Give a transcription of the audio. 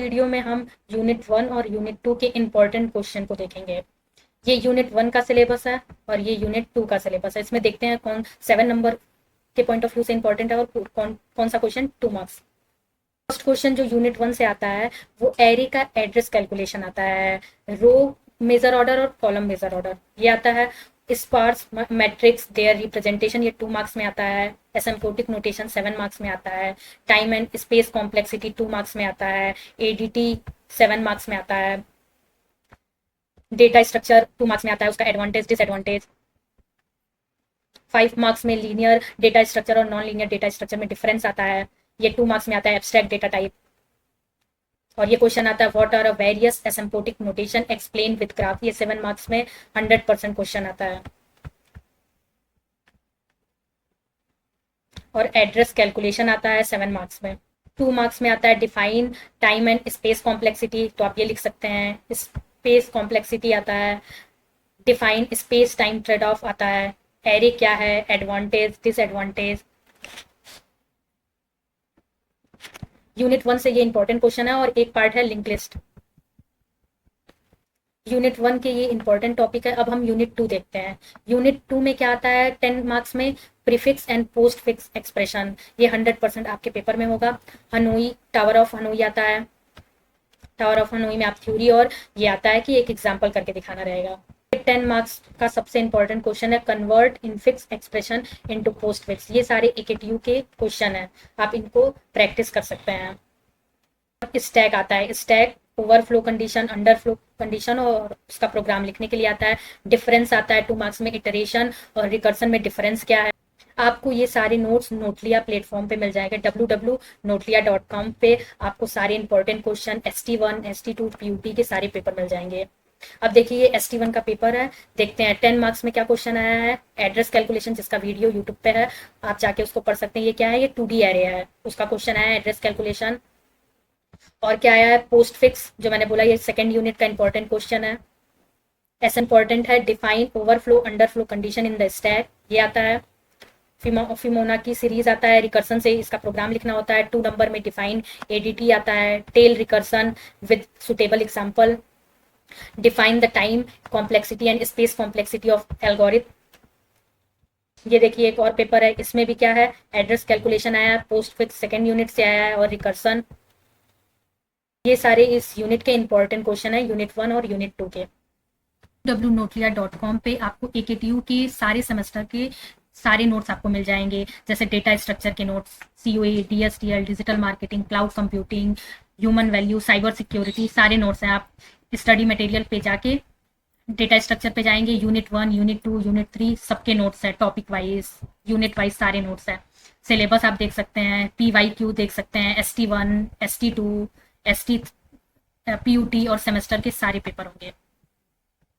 Video में हम unit 1 और यूनिट 2 के इम्पोर्टेंट क्वेश्चन को देखेंगे। ये यूनिट 1 का सिलेबस है और ये यूनिट 2 का सिलेबस है। इसमें देखते हैं कौन 7 नंबर के पॉइंट ऑफ व्यू से इंपॉर्टेंट है और कौन सा क्वेश्चन 2 मार्क्स। फर्स्ट क्वेश्चन जो यूनिट 1 से आता है वो एरे का एड्रेस कैलकुलेशन आता है, रो मेजर ऑर्डर और कॉलम मेजर ऑर्डर ये आता है। स्पार्स मैट्रिक्स देयर रिप्रेजेंटेशन ये 2 मार्क्स में आता है। एसिम्प्टोटिक नोटेशन 7 मार्क्स में आता है। Time and space complexity 2 marks में आता है। एडीटी 7 मार्क्स में आता है। डेटा स्ट्रक्चर 2 मार्क्स में आता है, उसका एडवांटेज डिसएडवांटेज। 5 मार्क्स में लीनियर डेटा स्ट्रक्चर और नॉन लीनियर डेटा स्ट्रक्चर में डिफरेंस आता है, ये 2 मार्क्स में आता है। एब्स्ट्रैक्ट डेटा टाइप और ये क्वेश्चन आता है what are a various asymptotic notation explain with graph, ये 7 मार्क्स में 100% क्वेश्चन आता है। और एड्रेस कैलकुलेशन आता है 7 मार्क्स में। 2 मार्क्स में आता है define time and space complexity, तो आप ये लिख सकते हैं स्पेस कॉम्प्लेक्सिटी आता है। Define space time trade off आता है। एरे क्या है, एडवांटेज डिसएडवांटेज। यूनिट 1 से ये इंपॉर्टेंट क्वेश्चन है और एक पार्ट है लिंक लिस्ट। यूनिट 1 के ये इंपॉर्टेंट टॉपिक है। अब हम यूनिट 2 देखते हैं। यूनिट 2 में क्या आता है 10 मार्क्स में prefix and post fix expression, ये 100% आपके पेपर में होगा। हनोई टावर ऑफ हनोई आता है। टावर ऑफ हनोई में आप थ्योरी और ये आता है कि एक एग्जाम्पल करके दिखाना रहेगा। 10 मार्क्स का सबसे इंपॉर्टेंट क्वेश्चन है convert in fix expression into post fix, ये सारे AKTU के क्वेश्चन हैं, आप इनको प्रैक्टिस कर सकते हैं। स्टैक आता है, stack overflow condition underflow condition और उसका प्रोग्राम लिखने के लिए आता है। डिफरेंस आता है 2 मार्क्स में, इटरेशन और रिकर्सन में डिफरेंस क्या है। आपको ये सारे नोट्स नोटलिया प्लेटफॉर्म पे मिल जाएंगे। www.notlia.com पे आपको सारे important question ST1 ST2 PUT के सारे पेपर मिल जाएंगे। अब देखिए ये ST1 का पेपर है, देखते हैं 10 मार्क्स में क्या क्वेश्चन आया है। एड्रेस कैलकुलेशन जिसका वीडियो यूट्यूब पे है, आप जाके उसको पढ़ सकते हैं। ये क्या है, ये 2D एरे है, उसका क्वेश्चन आया है एड्रेस कैलकुलेशन। और क्या आया है पोस्ट फिक्स, जो मैंने बोला ये सेकंड यूनिट का इंपॉर्टेंट क्वेश्चन है। ऐसा इंपॉर्टेंट है define overflow underflow condition in the stack, ये आता है। फिमोना की सीरीज आता है, रिकर्सन से इसका प्रोग्राम लिखना होता है। 2 नंबर में डिफाइन ADT आता है। Tail recursion with suitable example. Define the time complexity and space complexity of algorithm. ये देखिए एक और पेपर है, इसमें भी क्या है एड्रेस कैलकुलेशन आया है, पोस्ट फिक्स सेकेंड यूनिट से आया है और रिकर्सन। ये सारे इस यूनिट के इंपॉर्टेंट क्वेश्चन है यूनिट 1 और यूनिट 2 के। www.notlia.com पे आपको AKTU के सारे सेमेस्टर के सारे नोट्स आपको मिल जाएंगे, जैसे डेटा स्ट्रक्चर के notes, COA DSTL digital marketing cloud computing human value cyber security, सारे नोट्स हैं। आप स्टडी मटेरियल पे जाके डेटा स्ट्रक्चर पे जाएंगे, यूनिट 1 यूनिट 2 यूनिट 3 सबके नोट्स है, टॉपिक वाइज यूनिट वाइज सारे नोट्स है। सिलेबस आप देख सकते हैं, PYQ देख सकते हैं, ST1 ST2 ST PUT और सेमेस्टर के सारे पेपर होंगे।